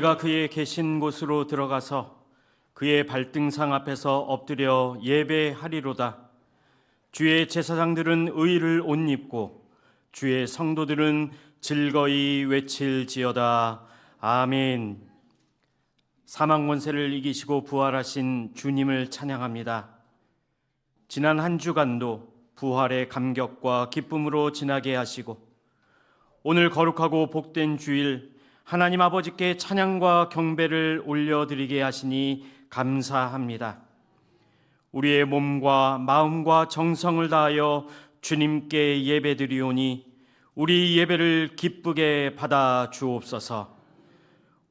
우리가 그의 계신 곳으로 들어가서 그의 발등상 앞에서 엎드려 예배하리로다. 주의 제사장들은 의를 옷 입고 주의 성도들은 즐거이 외칠지어다. 아멘. 사망 권세를 이기시고 부활하신 주님을 찬양합니다. 지난 한 주간도 부활의 감격과 기쁨으로 지나게 하시고 오늘 거룩하고 복된 주일 하나님 아버지께 찬양과 경배를 올려드리게 하시니 감사합니다. 우리의 몸과 마음과 정성을 다하여 주님께 예배드리오니 우리 예배를 기쁘게 받아 주옵소서.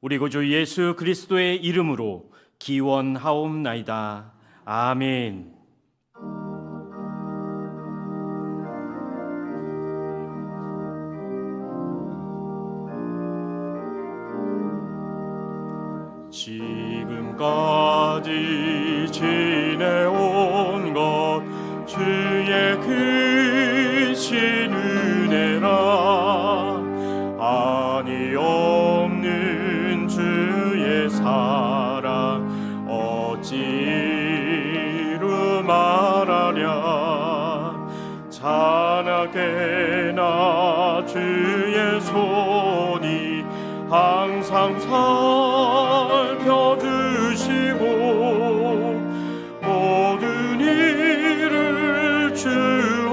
우리 구주 예수 그리스도의 이름으로 기원하옵나이다. 아멘. 지금까지 지내온 것 주의 크신 은혜라. 아니 없는 주의 사랑 어찌로 말하랴. 찬하게나 주의 손이 항상 살펴주시고 모든 일을 주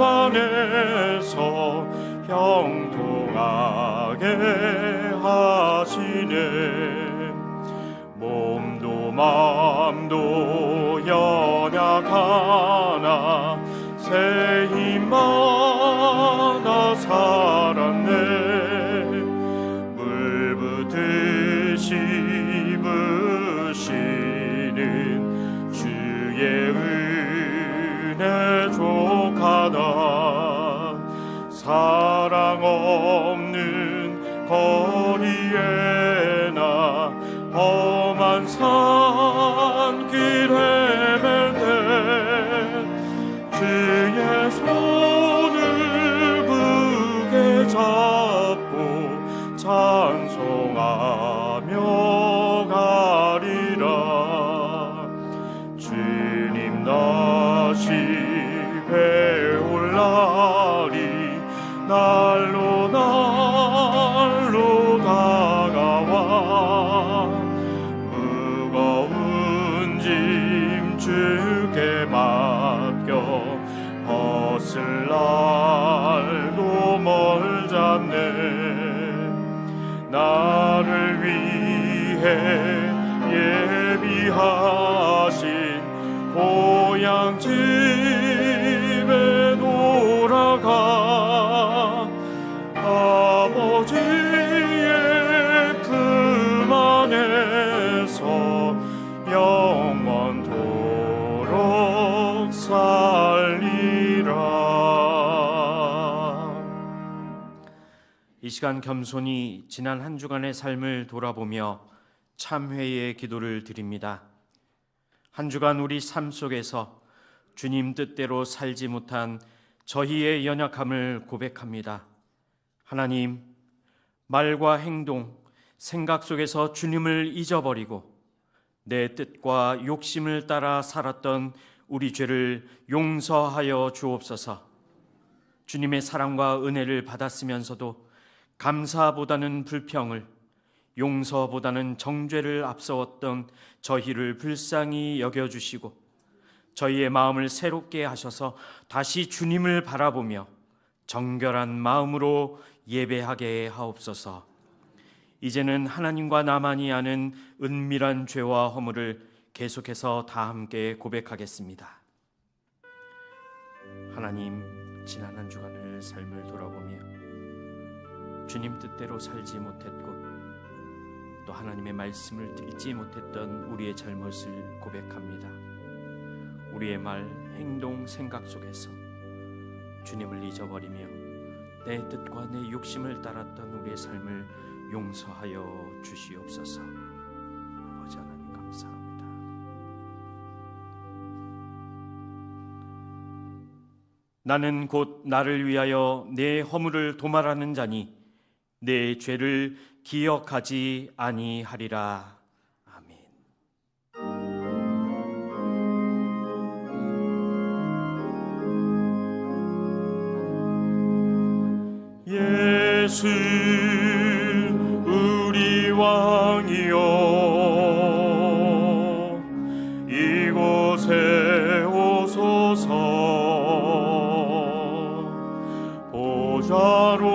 안에서 형통하게 하시네. 몸도 마음도 연약하나 새 힘마다 살았네. 씹으시는 주의 은혜 족하다. 사랑 없는 거리에나 험한 산길 헤맬 때 주의 손을 굳게 잡고 찬송하며 가리라. 주님 다시 배울 날이 날로 날로 다가와 무거운 짐 주께 맡겨 벗을 날도 멀잖네. 나를 위해 예비하신 고향 집에 돌아가 아버지의 품 안에서 영원토록 살리라. 이 시간 겸손히 지난 한 주간의 삶을 돌아보며 참회의 기도를 드립니다. 한 주간 우리 삶 속에서 주님 뜻대로 살지 못한 저희의 연약함을 고백합니다. 하나님, 말과 행동, 생각 속에서 주님을 잊어버리고 내 뜻과 욕심을 따라 살았던 우리 죄를 용서하여 주옵소서. 주님의 사랑과 은혜를 받았으면서도 감사보다는 불평을, 용서보다는 정죄를 앞세웠던 저희를 불쌍히 여겨주시고 저희의 마음을 새롭게 하셔서 다시 주님을 바라보며 정결한 마음으로 예배하게 하옵소서. 이제는 하나님과 나만이 아는 은밀한 죄와 허물을 계속해서 다 함께 고백하겠습니다. 하나님, 지난 한 주간을 삶을 돌아보며 주님 뜻대로 살지 못했고 또 하나님의 말씀을 듣지 못했던 우리의 잘못을 고백합니다. 우리의 말, 행동, 생각 속에서 주님을 잊어버리며 내 뜻과 내 욕심을 따랐던 우리의 삶을 용서하여 주시옵소서. 아버지 하나님 감사합니다. 나는 곧 나를 위하여 내 허물을 도말하는 자니 내 죄를 기억하지 아니하리라. 아멘. 예수 우리 왕이여, 이곳에 오소서. 보좌로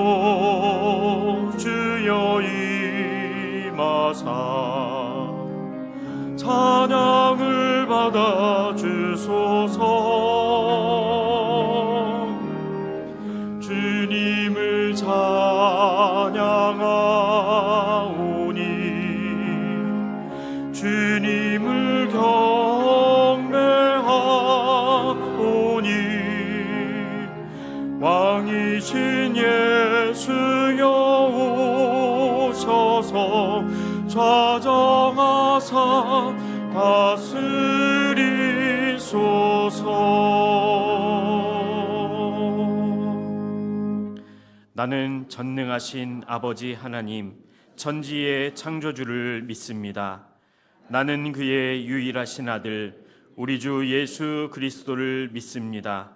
주여 임하사 찬양을 받아 주소서. 주님을 찬양하오니 주님을 경배하오니 왕이신 예수여 오셔서 좌정하사 다스리소서. 나는 전능하신 아버지 하나님, 천지의 창조주를 믿습니다. 나는 그의 유일하신 아들 우리 주 예수 그리스도를 믿습니다.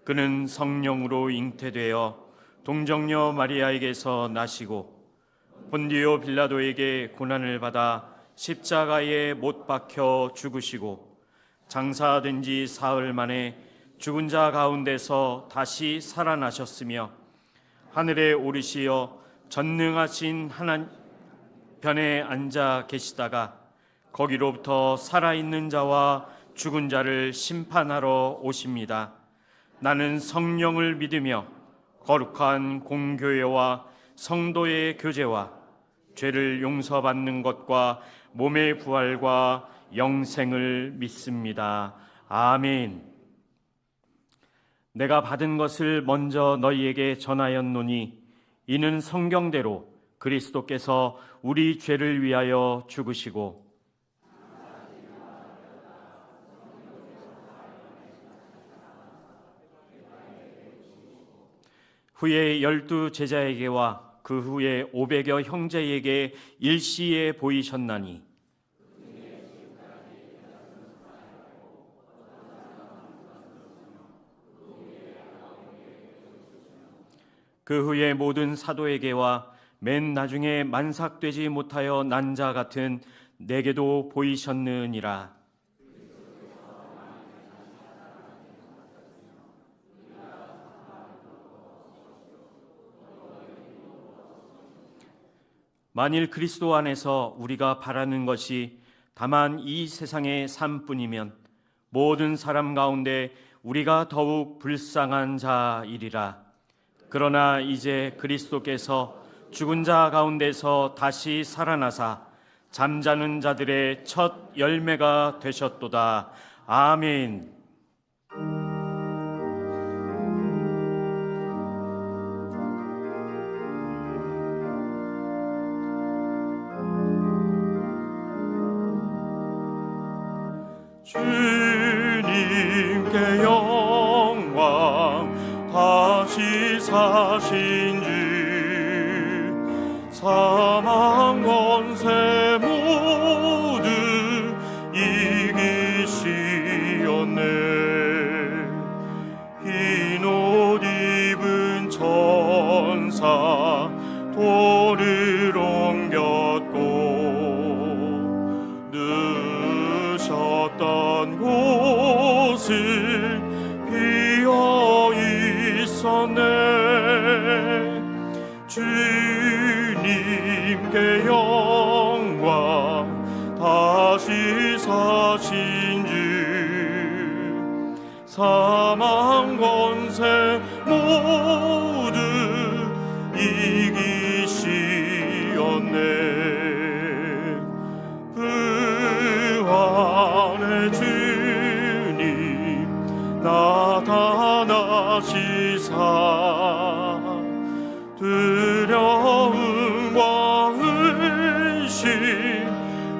그는 성령으로 잉태되어 동정녀 마리아에게서 나시고 본디오 빌라도에게 고난을 받아 십자가에 못 박혀 죽으시고 장사된 지 사흘 만에 죽은 자 가운데서 다시 살아나셨으며 하늘에 오르시어 전능하신 하나님 편에 앉아 계시다가 거기로부터 살아있는 자와 죽은 자를 심판하러 오십니다. 나는 성령을 믿으며 거룩한 공교회와 성도의 교제와 죄를 용서받는 것과 몸의 부활과 영생을 믿습니다. 아멘. 내가 받은 것을 먼저 너희에게 전하였노니 이는 성경대로 그리스도께서 우리 죄를 위하여 죽으시고 후에 12 제자에게와 그 후에 500여 형제에게 일시에 보이셨나니 그 후에 모든 사도에게와 맨 나중에 만삭되지 못하여 난 자 같은 내게도 보이셨느니라. 만일 그리스도 안에서 우리가 바라는 것이 다만 이 세상의 삶뿐이면 모든 사람 가운데 우리가 더욱 불쌍한 자이리라. 그러나 이제 그리스도께서 죽은 자 가운데서 다시 살아나사 잠자는 자들의 첫 열매가 되셨도다. 아멘. 주님께 영광, 다시 사신 주 사망 권세 모두 이기시었네. 흰 옷 입은 천사 돌을 옮겼고 누셨던 곳은 비어 있었네. 주님께 영광, 다시 사신 주 사망 권세 모두 이기시었네. 부활의 주님 나타나시사 두려움과 의심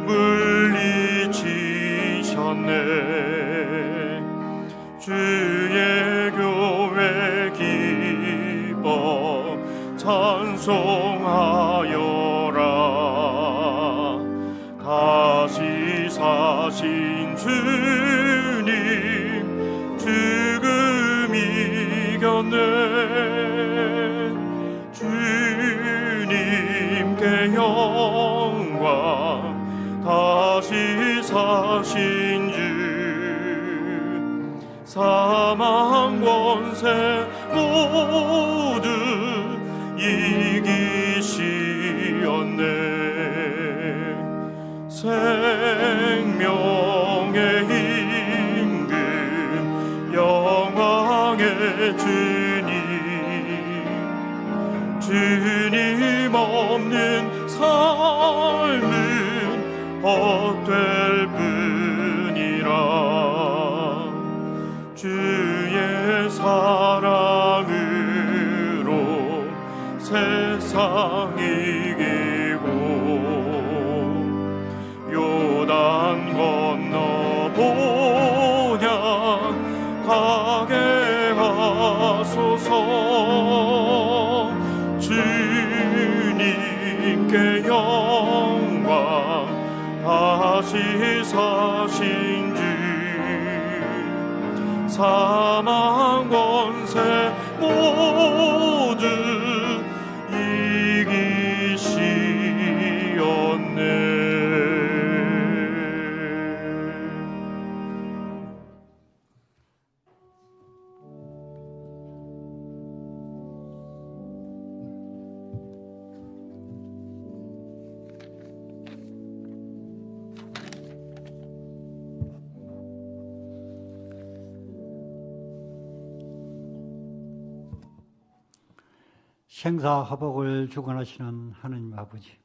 물리치셨네. 주의 교회 기뻐 찬송하 주셨네. 주님께 영광, 다시 사신 주, 사망 권세 모두 이기시었네. 생명의 임금, 영광의 주님 없는 삶은 헛될 뿐이라. 주의 사랑으로 세상 이기고 요단 건너 보냐 가게 하소서. 주님께 영광, 다시 사신 주, 사망 권세 모두 이기시었네. 생사화복을 주관하시는 하느님 아버지,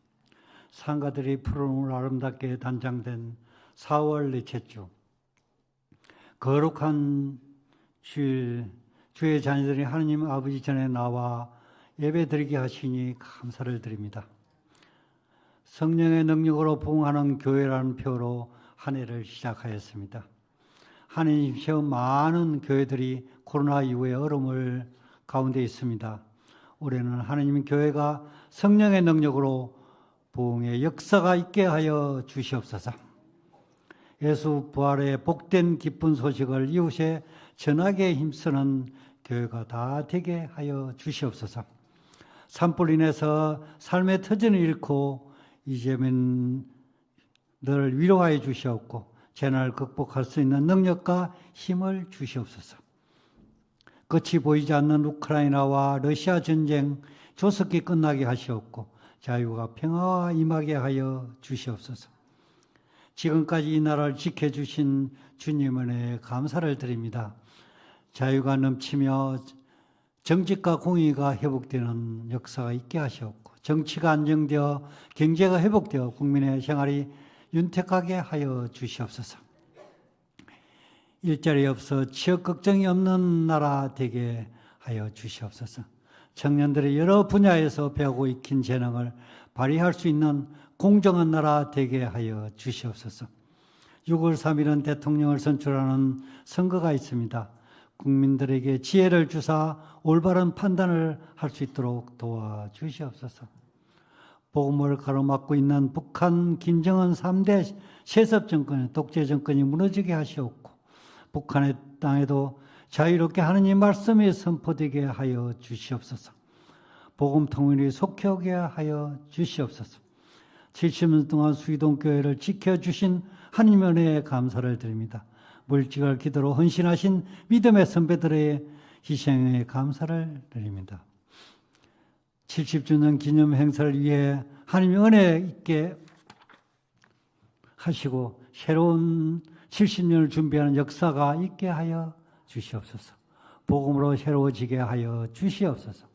상가들이 푸른 아름답게 단장된 4월 넷째 주, 거룩한 주일, 주의 자녀들이 하느님 아버지 전에 나와 예배드리게 하시니 감사를 드립니다. 성령의 능력으로 부흥하는 교회라는 표로 한 해를 시작하였습니다. 하느님 시험 많은 교회들이 코로나 이후의 어려움을 가운데 있습니다. 올해는 하느님 교회가 성령의 능력으로 부흥의 역사가 있게 하여 주시옵소서. 예수 부활의 복된 기쁜 소식을 이웃에 전하게 힘쓰는 교회가 다 되게 하여 주시옵소서. 산불 인해서 삶의 터전을 잃고 이제는 늘 위로하여 주시옵고 재난을 극복할 수 있는 능력과 힘을 주시옵소서. 끝이 보이지 않는 우크라이나와 러시아 전쟁 조속히 끝나게 하시옵고 자유가 평화와 임하게 하여 주시옵소서. 지금까지 이 나라를 지켜주신 주님 은혜에 감사를 드립니다. 자유가 넘치며 정직과 공의가 회복되는 역사가 있게 하시옵고 정치가 안정되어 경제가 회복되어 국민의 생활이 윤택하게 하여 주시옵소서. 일자리 없어 취업 걱정이 없는 나라 되게 하여 주시옵소서. 청년들이 여러 분야에서 배우고 익힌 재능을 발휘할 수 있는 공정한 나라 되게 하여 주시옵소서. 6월 3일은 대통령을 선출하는 선거가 있습니다. 국민들에게 지혜를 주사 올바른 판단을 할 수 있도록 도와주시옵소서. 복음을 가로막고 있는 북한 김정은 3대 세습 정권의 독재 정권이 무너지게 하시옵고 북한의 땅에도 자유롭게 하느님 말씀이 선포되게 하여 주시옵소서. 복음 통일이 속해오게 하여 주시옵소서. 70년 동안 수의동교회를 지켜주신 하느님 은혜에 감사를 드립니다. 물질을 기도로 헌신하신 믿음의 선배들의 희생에 감사를 드립니다. 70주년 기념 행사를 위해 하느님의 은혜 있게 하시고 새로운 70년을 준비하는 역사가 있게 하여 주시옵소서. 복음으로 새로워지게 하여 주시옵소서.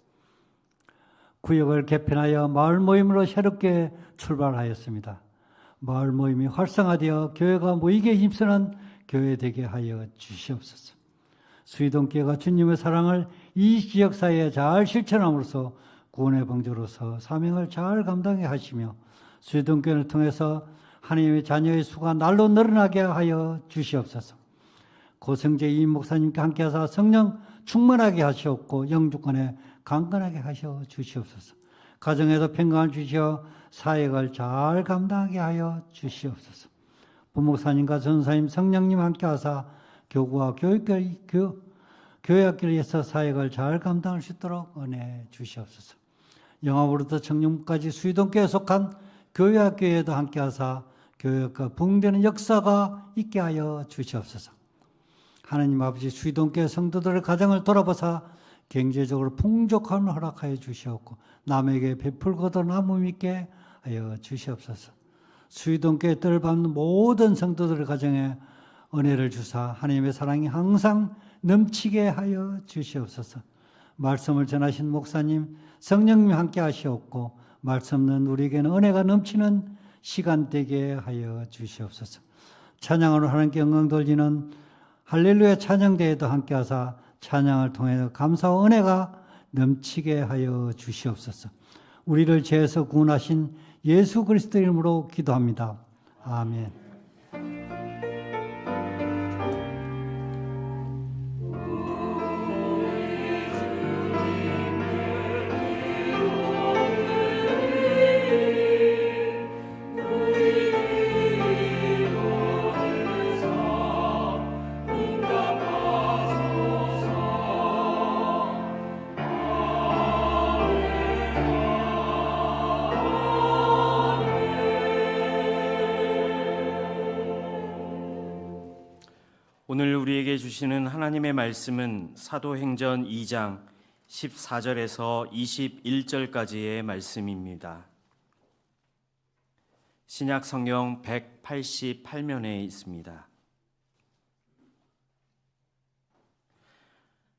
구역을 개편하여 마을 모임으로 새롭게 출발하였습니다. 마을 모임이 활성화되어 교회가 모이게 힘쓰는 교회 되게 하여 주시옵소서. 수의동교회가 주님의 사랑을 이 지역사회에 잘 실천함으로써 구원의 방주로서 사명을 잘 감당해 하시며 수의동교회를 통해서 하나님의 자녀의 수가 날로 늘어나게 하여 주시옵소서. 고성재 이 목사님께 함께하사 성령 충만하게 하시옵고 영주권에 강건하게 하셔 주시옵소서. 가정에도 평강을 주시어 사역을 잘 감당하게 하여 주시옵소서. 부목사님과 전사님 성령님 함께하사 교구와 교회학교에서 사역을 잘 감당할 수 있도록 은혜 주시옵소서. 영암으로부터 청년까지 수의동교에 속한 교회학교에도 함께하사 교회가 부흥되는 역사가 있게 하여 주시옵소서. 하나님 아버지, 수의동교회 성도들의 가정을 돌아보사 경제적으로 풍족함을 허락하여 주시옵고 남에게 베풀고도 나눔 있게 하여 주시옵소서. 수의동교회 뜰을 밟는 모든 성도들의 가정에 은혜를 주사 하나님의 사랑이 항상 넘치게 하여 주시옵소서. 말씀을 전하신 목사님, 성령님 함께 하시옵고 말씀은 우리에게는 은혜가 넘치는 시간 되게 하여 주시옵소서. 찬양으로 하나님께 영광 돌리는 할렐루야 찬양대회도 함께 하사 찬양을 통해 감사와 은혜가 넘치게 하여 주시옵소서. 우리를 죄에서 구원하신 예수 그리스도 이름으로 기도합니다. 아멘. 오늘 우리에게 주시는 하나님의 말씀은 사도행전 2장 14절에서 21절까지의 말씀입니다. 신약 성경 188면에 있습니다.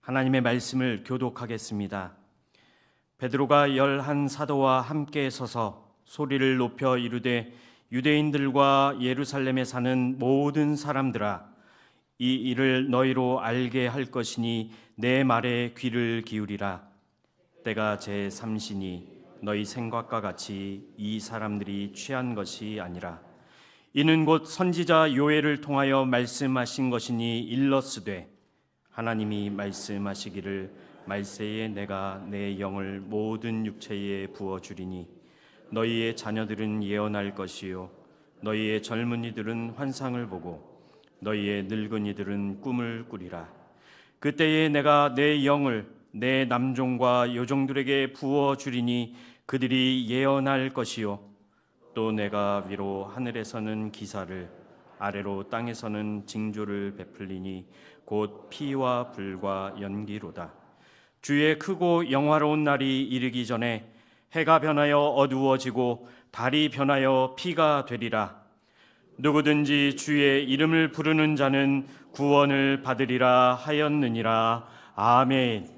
하나님의 말씀을 교독하겠습니다. 베드로가 11 사도와 함께 서서 소리를 높여 이르되 유대인들과 예루살렘에 사는 모든 사람들아, 이 일을 너희로 알게 할 것이니 내 말에 귀를 기울이라. 때가 제3시니 너희 생각과 같이 이 사람들이 취한 것이 아니라 이는 곧 선지자 요엘을 통하여 말씀하신 것이니 일러스되 하나님이 말씀하시기를 말세에 내가 내 영을 모든 육체에 부어주리니 너희의 자녀들은 예언할 것이요 너희의 젊은이들은 환상을 보고 너희의 늙은이들은 꿈을 꾸리라. 그때에 내가 내 영을 내 남종과 여종들에게 부어주리니 그들이 예언할 것이요 또 내가 위로 하늘에서는 기사를 아래로 땅에서는 징조를 베풀리니 곧 피와 불과 연기로다. 주의 크고 영화로운 날이 이르기 전에 해가 변하여 어두워지고 달이 변하여 피가 되리라. 누구든지 주의 이름을 부르는 자는 구원을 받으리라 하였느니라. 아멘.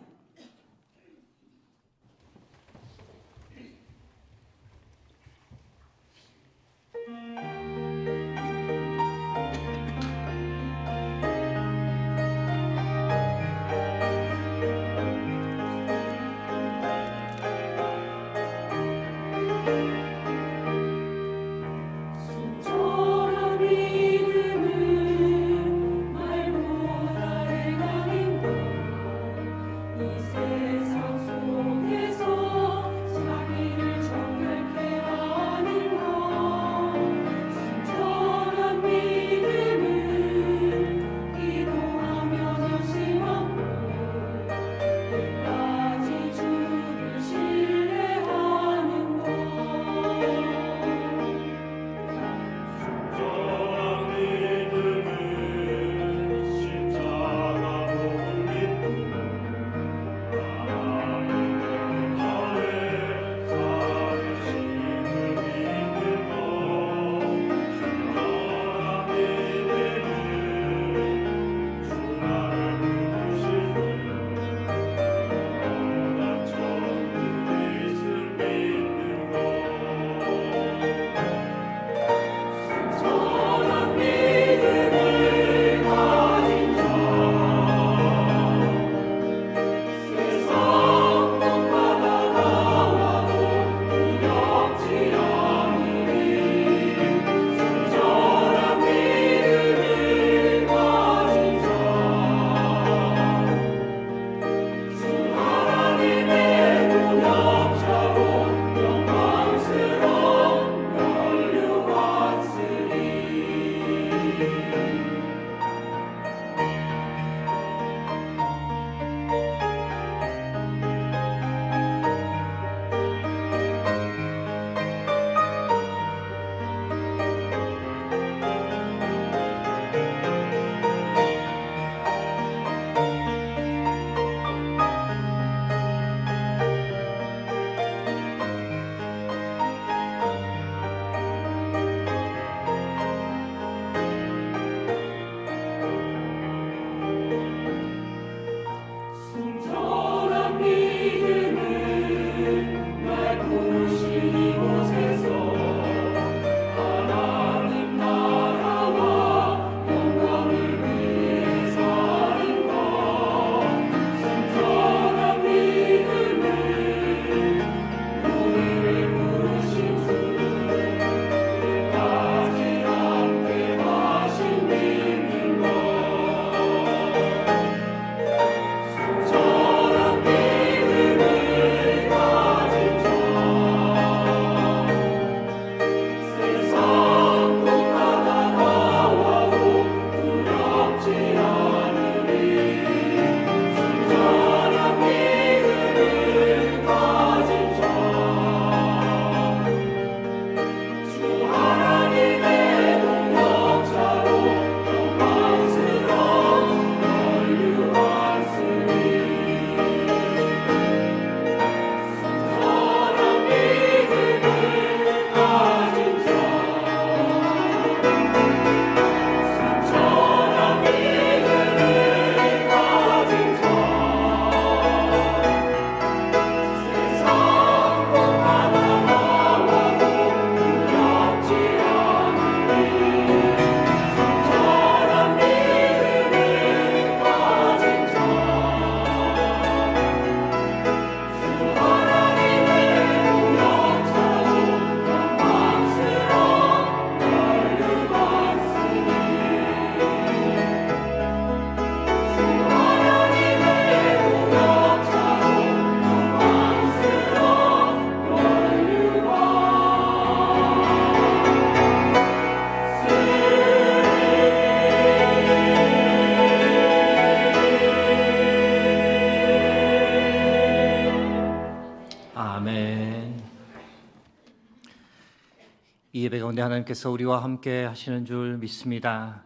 예배 가운데 하나님께서 우리와 함께 하시는 줄 믿습니다.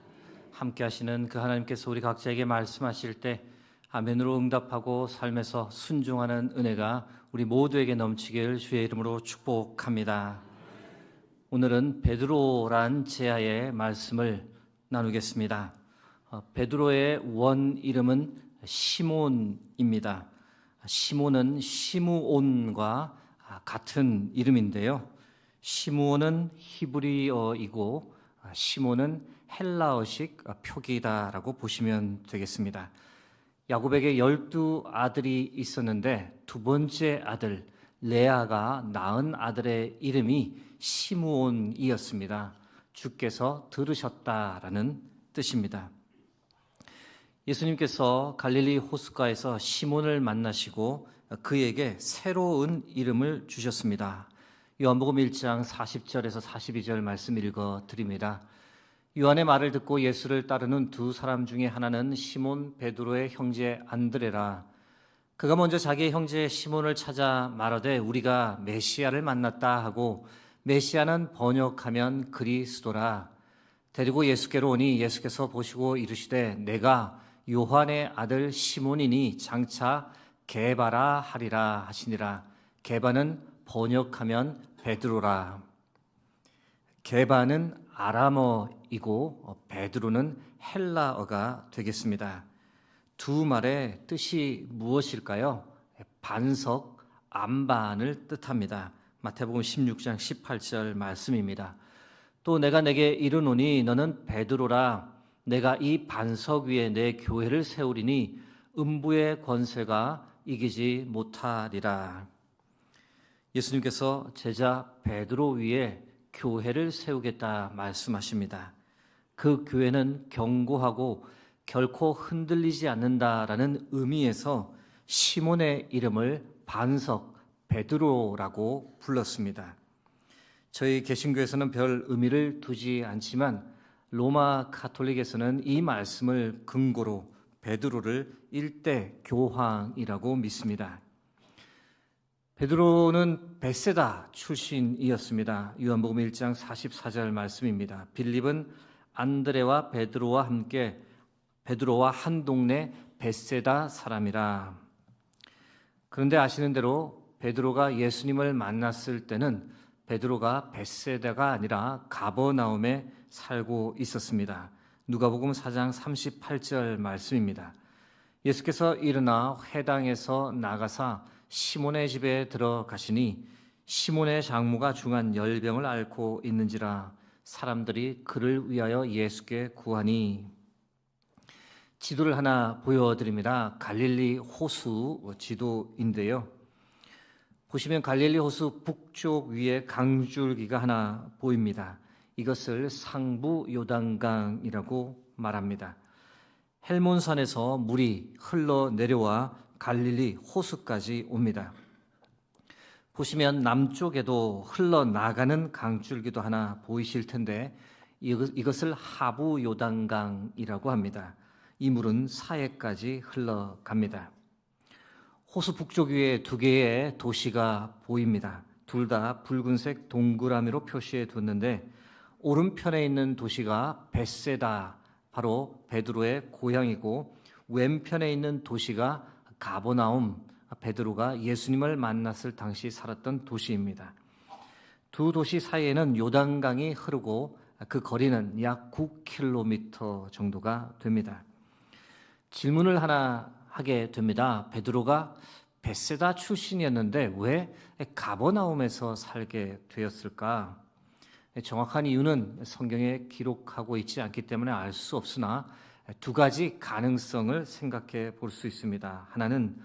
함께 하시는 그 하나님께서 우리 각자에게 말씀하실 때 아멘으로 응답하고 삶에서 순종하는 은혜가 우리 모두에게 넘치길 주의 이름으로 축복합니다. 오늘은 베드로란 제야의 말씀을 나누겠습니다. 베드로의 원 이름은 시몬입니다. 시몬은 시므온과 같은 이름인데요. 시므온은 히브리어이고 시몬은 헬라어식 표기다라고 보시면 되겠습니다. 야곱에게 12아들이 있었는데 두 번째 아들 레아가 낳은 아들의 이름이 시므온이었습니다. 주께서 들으셨다라는 뜻입니다. 예수님께서 갈릴리 호숫가에서 시몬을 만나시고 그에게 새로운 이름을 주셨습니다. 요한복음 1장 40절에서 42절 말씀 읽어 드립니다. 요한의 말을 듣고 예수를 따르는 두 사람 중에 하나는 시몬 베드로의 형제 안드레라. 그가 먼저 자기의 형제 시몬을 찾아 말하되 우리가 메시아를 만났다 하고 메시아는 번역하면 그리스도라. 데리고 예수께로 오니 예수께서 보시고 이르시되 내가 요한의 아들 시몬이니 장차 게바라 하리라 하시니라. 게바는 번역하면 베드로라. 게바는 아람어이고 베드로는 헬라어가 되겠습니다. 두 말의 뜻이 무엇일까요? 반석, 안반을 뜻합니다. 마태복음 16장 18절 말씀입니다. 또 내가 내게 이르노니 너는 베드로라. 내가 이 반석 위에 내 교회를 세우리니 음부의 권세가 이기지 못하리라. 예수님께서 제자 베드로 위에 교회를 세우겠다 말씀하십니다. 그 교회는 견고하고 결코 흔들리지 않는다라는 의미에서 시몬의 이름을 반석 베드로라고 불렀습니다. 저희 개신교에서는 별 의미를 두지 않지만 로마 가톨릭에서는 이 말씀을 근거로 베드로를 일대 교황이라고 믿습니다. 베드로는 벳세다 출신이었습니다. 요한복음 1장 44절 말씀입니다. 빌립은 안드레와 베드로와 함께 베드로와 한 동네 벳세다 사람이라. 그런데 아시는 대로 베드로가 예수님을 만났을 때는 베드로가 벳세다가 아니라 가버나움에 살고 있었습니다. 누가복음 4장 38절 말씀입니다. 예수께서 일어나 회당에서 나가사 시몬의 집에 들어가시니 시몬의 장모가 중한 열병을 앓고 있는지라. 사람들이 그를 위하여 예수께 구하니. 지도를 하나 보여드립니다. 갈릴리 호수 지도인데요. 보시면 갈릴리 호수 북쪽 위에 강줄기가 하나 보입니다. 이것을 상부 요단강이라고 말합니다. 헬몬산에서 물이 흘러내려와 갈릴리 호수까지 옵니다. 보시면 남쪽에도 흘러나가는 강줄기도 하나 보이실 텐데 이것을 하부 요단강이라고 합니다. 이 물은 사해까지 흘러갑니다. 호수 북쪽 위에 두 개의 도시가 보입니다. 둘 다 붉은색 동그라미로 표시해 뒀는데 오른편에 있는 도시가 벳세다, 바로 베드로의 고향이고 왼편에 있는 도시가 가버나움, 베드로가 예수님을 만났을 당시 살았던 도시입니다. 두 도시 사이에는 요단강이 흐르고 그 거리는 약 9km 정도가 됩니다. 질문을 하나 하게 됩니다. 베드로가 벳세다 출신이었는데 왜 가버나움에서 살게 되었을까? 정확한 이유는 성경에 기록하고 있지 않기 때문에 알 수 없으나 두 가지 가능성을 생각해 볼 수 있습니다. 하나는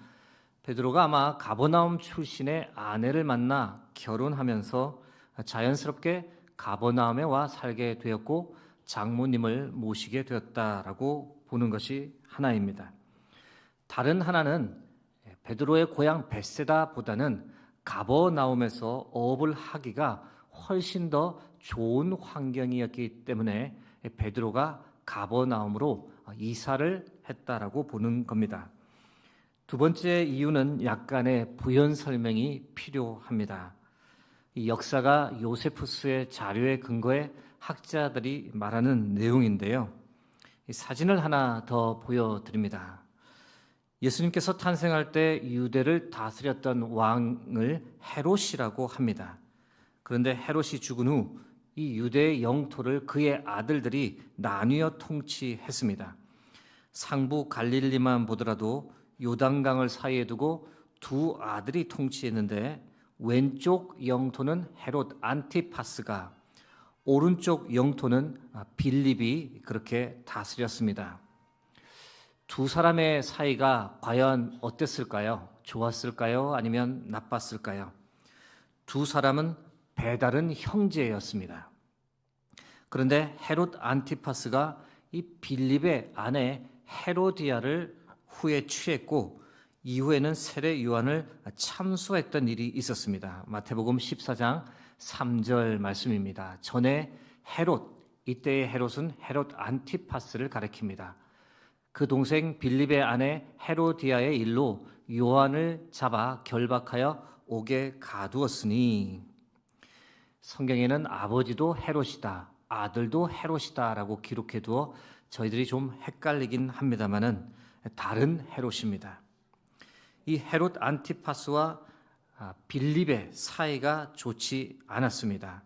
베드로가 아마 가버나움 출신의 아내를 만나 결혼하면서 자연스럽게 가버나움에 와 살게 되었고 장모님을 모시게 되었다라고 보는 것이 하나입니다. 다른 하나는 베드로의 고향 벳세다보다는 가버나움에서 어업을 하기가 훨씬 더 좋은 환경이었기 때문에 베드로가 가버나움으로 이사를 했다라고 보는 겁니다. 두 번째 이유는 약간의 부연 설명이 필요합니다. 이 역사가 요세푸스의 자료에 근거해 학자들이 말하는 내용인데요. 이 사진을 하나 더 보여드립니다. 예수님께서 탄생할 때 유대를 다스렸던 왕을 헤롯이라고 합니다. 그런데 헤롯이 죽은 후 이 유대의 영토를 그의 아들들이 나뉘어 통치했습니다. 상부 갈릴리만 보더라도 요단강을 사이에 두고 두 아들이 통치했는데 왼쪽 영토는 헤롯 안티파스가, 오른쪽 영토는 빌립이 그렇게 다스렸습니다. 두 사람의 사이가 과연 어땠을까요? 좋았을까요? 아니면 나빴을까요? 두 사람은 배다른 형제였습니다. 그런데 헤롯 안티파스가 이 빌립의 아내 헤로디아를 후에 취했고 이후에는 세례 요한을 참수했던 일이 있었습니다. 마태복음 14장 3절 말씀입니다. 전에 헤롯, 이때의 헤롯은 헤롯 안티파스를 가리킵니다. 그 동생 빌립의 아내 헤로디아의 일로 요한을 잡아 결박하여 옥에 가두었으니, 성경에는 아버지도 헤롯이다, 아들도 헤롯이다라고 기록해 두어 저희들이 좀 헷갈리긴 합니다만은 다른 헤롯입니다. 이 헤롯 안티파스와 빌립의 사이가 좋지 않았습니다.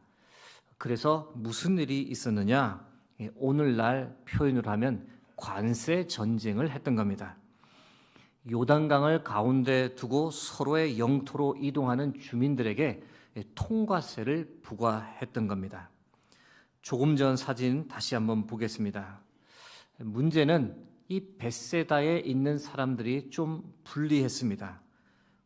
그래서 무슨 일이 있었느냐? 오늘날 표현으로 하면 관세 전쟁을 했던 겁니다. 요단강을 가운데 두고 서로의 영토로 이동하는 주민들에게 통과세를 부과했던 겁니다. 조금 전 사진 다시 한번 보겠습니다. 문제는 이 벳세다에 있는 사람들이 좀 불리했습니다.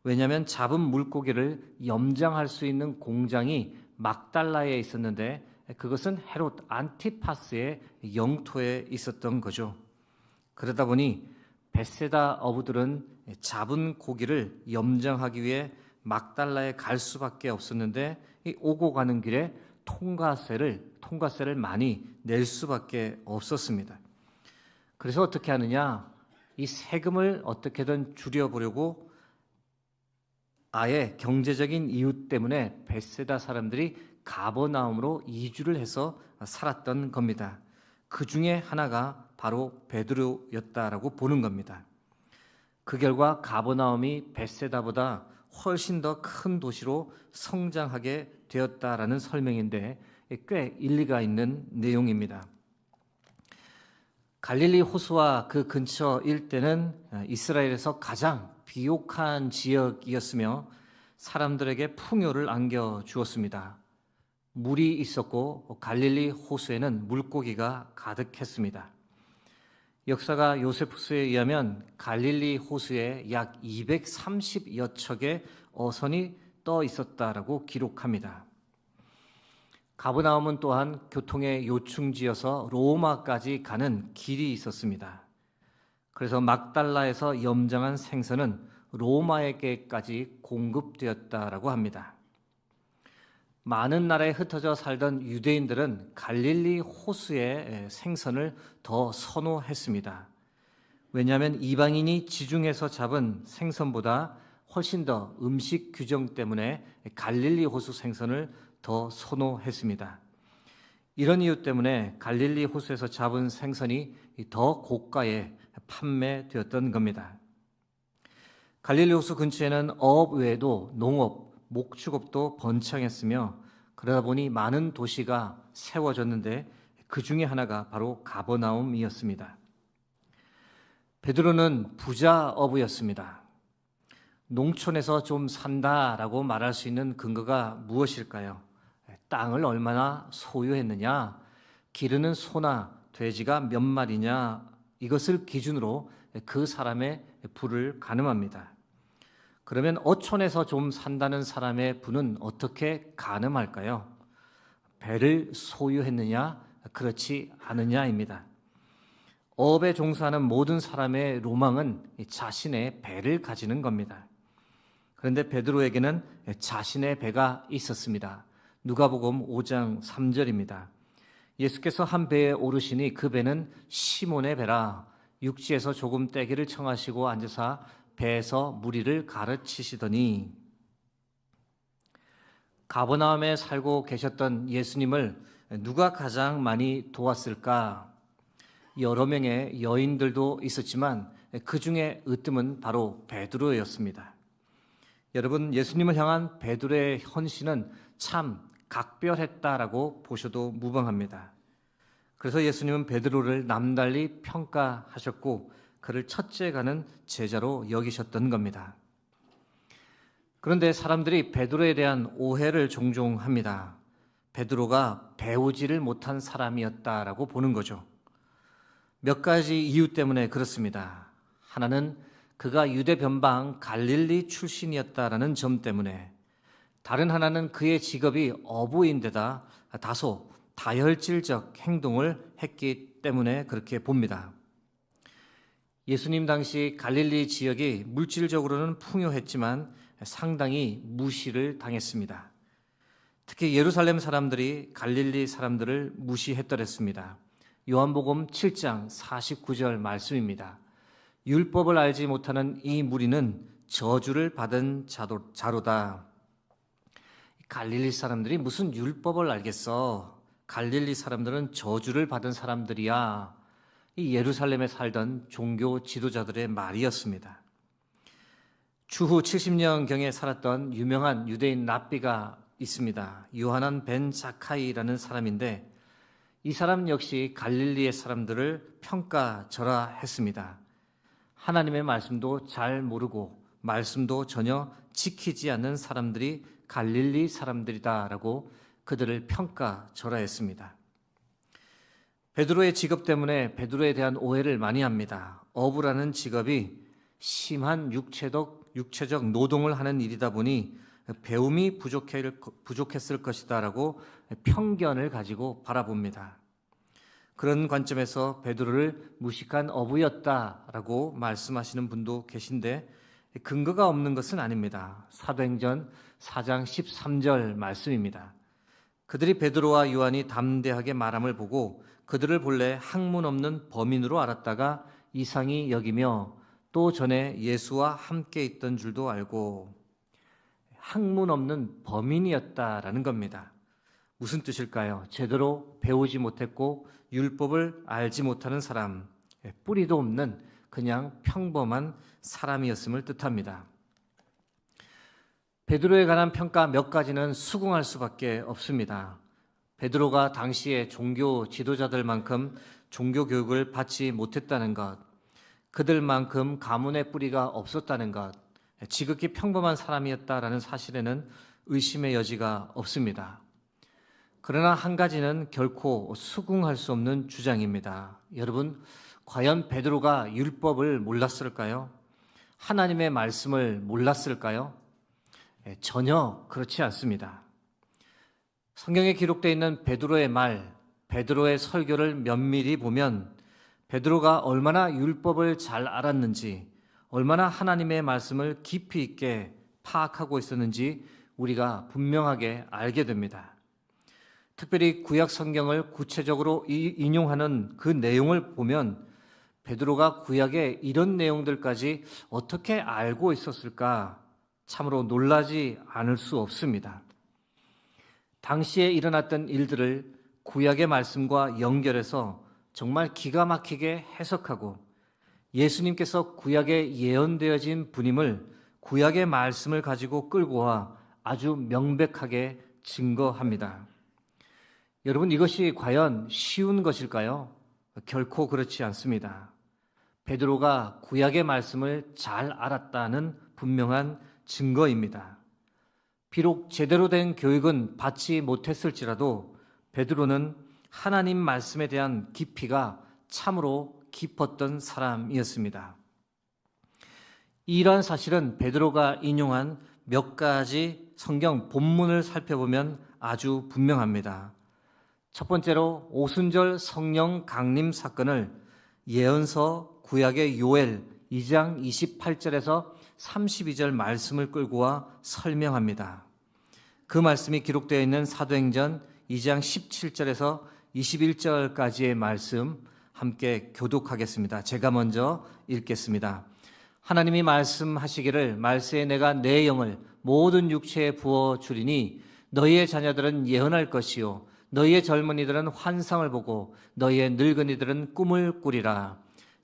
왜냐하면 잡은 물고기를 염장할 수 있는 공장이 막달라에 있었는데 그것은 헤롯 안티파스의 영토에 있었던 거죠. 그러다 보니 벳세다 어부들은 잡은 고기를 염장하기 위해 막달라에 갈 수밖에 없었는데 이 오고 가는 길에 통과세를 많이 낼 수밖에 없었습니다. 그래서 어떻게 하느냐? 이 세금을 어떻게든 줄여보려고 아예 경제적인 이유 때문에 벳세다 사람들이 가버나움으로 이주를 해서 살았던 겁니다. 그 중에 하나가 바로 베드로였다라고 보는 겁니다. 그 결과 가버나움이 벳세다보다 훨씬 더 큰 도시로 성장하게 되었다라는 설명인데 꽤 일리가 있는 내용입니다. 갈릴리 호수와 그 근처 일대는 이스라엘에서 가장 비옥한 지역이었으며 사람들에게 풍요를 안겨주었습니다. 물이 있었고 갈릴리 호수에는 물고기가 가득했습니다. 역사가 요세푸스에 의하면 갈릴리 호수에 약 230여 척의 어선이 떠 있었다라고 기록합니다. 가버나움은 또한 교통의 요충지여서 로마까지 가는 길이 있었습니다. 그래서 막달라에서 염장한 생선은 로마에게까지 공급되었다라고 합니다. 많은 나라에 흩어져 살던 유대인들은 갈릴리 호수의 생선을 더 선호했습니다. 왜냐하면 이방인이 지중해서 잡은 생선보다 훨씬 더 음식 규정 때문에 갈릴리 호수 생선을 더 선호했습니다. 이런 이유 때문에 갈릴리 호수에서 잡은 생선이 더 고가에 판매되었던 겁니다. 갈릴리 호수 근처에는 어업 외에도 농업, 목축업도 번창했으며 그러다 보니 많은 도시가 세워졌는데 그 중에 하나가 바로 가버나움이었습니다. 베드로는 부자 어부였습니다. 농촌에서 좀 산다라고 말할 수 있는 근거가 무엇일까요? 땅을 얼마나 소유했느냐, 기르는 소나 돼지가 몇 마리냐, 이것을 기준으로 그 사람의 부를 가늠합니다. 그러면 어촌에서 좀 산다는 사람의 부는 어떻게 가늠할까요? 배를 소유했느냐, 그렇지 않느냐입니다. 어업에 종사하는 모든 사람의 로망은 자신의 배를 가지는 겁니다. 그런데 베드로에게는 자신의 배가 있었습니다. 누가복음 5장 3절입니다. 예수께서 한 배에 오르시니 그 배는 시몬의 배라. 육지에서 조금 떼기를 청하시고 앉으사 배에서 무리를 가르치시더니, 가버나움에 살고 계셨던 예수님을 누가 가장 많이 도왔을까? 여러 명의 여인들도 있었지만 그 중에 으뜸은 바로 베드로였습니다. 여러분, 예수님을 향한 베드로의 헌신은 참 각별했다라고 보셔도 무방합니다. 그래서 예수님은 베드로를 남달리 평가하셨고 그를 첫째가는 제자로 여기셨던 겁니다. 그런데 사람들이 베드로에 대한 오해를 종종 합니다. 베드로가 배우지를 못한 사람이었다라고 보는 거죠. 몇 가지 이유 때문에 그렇습니다. 하나는 그가 유대 변방 갈릴리 출신이었다라는 점 때문에, 다른 하나는 그의 직업이 어부인데다 다소 다혈질적 행동을 했기 때문에 그렇게 봅니다. 예수님 당시 갈릴리 지역이 물질적으로는 풍요했지만 상당히 무시를 당했습니다. 특히 예루살렘 사람들이 갈릴리 사람들을 무시했더랬습니다. 요한복음 7장 49절 말씀입니다. 율법을 알지 못하는 이 무리는 저주를 받은 자로다. 갈릴리 사람들이 무슨 율법을 알겠어? 갈릴리 사람들은 저주를 받은 사람들이야. 이 예루살렘에 살던 종교 지도자들의 말이었습니다. 추후 70년경에 살았던 유명한 유대인 랍비가 있습니다. 요하난 벤 자카이라는 사람인데 이 사람 역시 갈릴리의 사람들을 평가절하했습니다. 하나님의 말씀도 잘 모르고 말씀도 전혀 지키지 않는 사람들이 갈릴리 사람들이다라고 그들을 평가절하했습니다. 베드로의 직업 때문에 베드로에 대한 오해를 많이 합니다. 어부라는 직업이 심한 육체적 노동을 하는 일이다 보니 배움이 부족했을 것이다라고 편견을 가지고 바라봅니다. 그런 관점에서 베드로를 무식한 어부였다라고 말씀하시는 분도 계신데 근거가 없는 것은 아닙니다. 사도행전 4장 13절 말씀입니다. 그들이 베드로와 요한이 담대하게 말함을 보고 그들을 본래 학문 없는 범인으로 알았다가 이상히 여기며 또 전에 예수와 함께 있던 줄도 알고, 학문 없는 범인이었다라는 겁니다. 무슨 뜻일까요? 제대로 배우지 못했고 율법을 알지 못하는 사람, 뿌리도 없는 그냥 평범한 사람이었음을 뜻합니다. 베드로에 관한 평가 몇 가지는 수긍할 수밖에 없습니다. 베드로가 당시의 종교 지도자들만큼 종교 교육을 받지 못했다는 것, 그들만큼 가문의 뿌리가 없었다는 것, 지극히 평범한 사람이었다라는 사실에는 의심의 여지가 없습니다. 그러나 한 가지는 결코 수긍할 수 없는 주장입니다. 여러분, 과연 베드로가 율법을 몰랐을까요? 하나님의 말씀을 몰랐을까요? 전혀 그렇지 않습니다. 성경에 기록되어 있는 베드로의 말, 베드로의 설교를 면밀히 보면 베드로가 얼마나 율법을 잘 알았는지, 얼마나 하나님의 말씀을 깊이 있게 파악하고 있었는지 우리가 분명하게 알게 됩니다. 특별히 구약 성경을 구체적으로 인용하는 그 내용을 보면 베드로가 구약의 이런 내용들까지 어떻게 알고 있었을까 참으로 놀라지 않을 수 없습니다. 당시에 일어났던 일들을 구약의 말씀과 연결해서 정말 기가 막히게 해석하고 예수님께서 구약에 예언되어진 분임을 구약의 말씀을 가지고 끌고 와 아주 명백하게 증거합니다. 여러분, 이것이 과연 쉬운 것일까요? 결코 그렇지 않습니다. 베드로가 구약의 말씀을 잘 알았다는 분명한 증거입니다. 비록 제대로 된 교육은 받지 못했을지라도 베드로는 하나님 말씀에 대한 깊이가 참으로 깊었던 사람이었습니다. 이러한 사실은 베드로가 인용한 몇 가지 성경 본문을 살펴보면 아주 분명합니다. 첫 번째로 오순절 성령 강림 사건을 예언서 구약의 요엘 2장 28절에서 32절 말씀을 끌고 와 설명합니다. 그 말씀이 기록되어 있는 사도행전 2장 17절에서 21절까지의 말씀 함께 교독하겠습니다. 제가 먼저 읽겠습니다. 하나님이 말씀하시기를 말세에 내가 내 영을 모든 육체에 부어 주리니 너희의 자녀들은 예언할 것이요 너희의 젊은이들은 환상을 보고 너희의 늙은이들은 꿈을 꾸리라.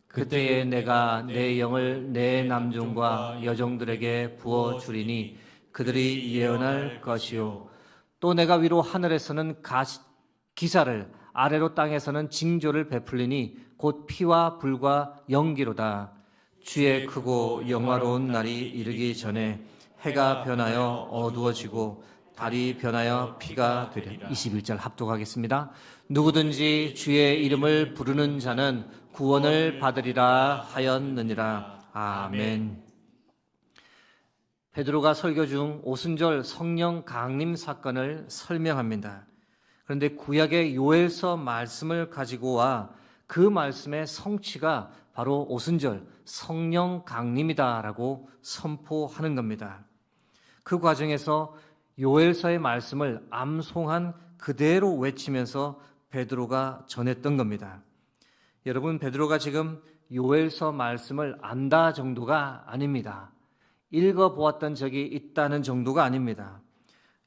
그때에 내가 내 영을 내 남종과 여종들에게 부어 주리니 그들이 예언할 것이요 또 내가 위로 하늘에서는 기사를 아래로 땅에서는 징조를 베풀리니 곧 피와 불과 연기로다. 주의 크고 영화로운 날이 이르기 전에 해가 변하여 어두워지고 달이 변하여 피가 되리라. 21절 합독하겠습니다. 누구든지 주의 이름을 부르는 자는 구원을 받으리라 하였느니라. 아멘. 베드로가 설교 중 오순절 성령 강림 사건을 설명합니다. 그런데 구약의 요엘서 말씀을 가지고 와 그 말씀의 성취가 바로 오순절 성령 강림이다라고 선포하는 겁니다. 그 과정에서 요엘서의 말씀을 암송한 그대로 외치면서 베드로가 전했던 겁니다. 여러분, 베드로가 지금 요엘서 말씀을 안다 정도가 아닙니다. 읽어보았던 적이 있다는 정도가 아닙니다.